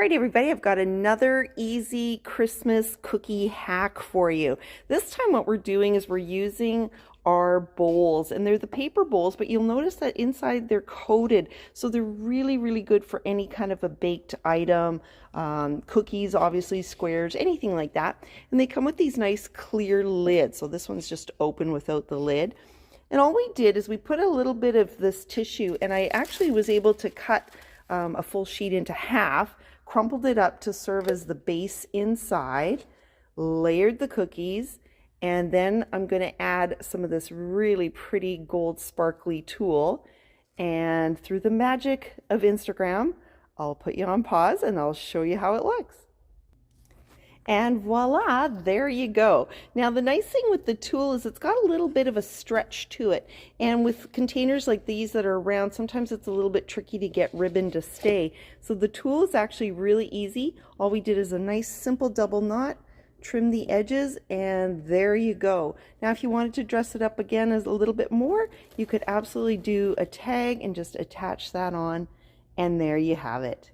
right, everybody, I've got another easy Christmas cookie hack for you. This time what we're doing is we're using our bowls, and they're the paper bowls, but you'll notice that inside they're coated, so they're really, really good for any kind of a baked item, cookies, obviously, squares, anything like that. And they come with these nice clear lids, so this one's just open without the lid. And all we did is we put a little bit of this tissue, and I actually was able to cut a full sheet into half, crumpled it up to serve as the base inside, layered the cookies, and then I'm going to add some of this really pretty gold sparkly tulle. And through the magic of Instagram, I'll put you on pause and I'll show you how it looks. And voila, there you go. Now the nice thing with the tulle is it's got a little bit of a stretch to it. And with containers like these that are round, sometimes it's a little bit tricky to get ribbon to stay. So the tulle is actually really easy. All we did is a nice simple double knot, trim the edges, and there you go. Now if you wanted to dress it up again as a little bit more, you could absolutely do a tag and just attach that on, and there you have it.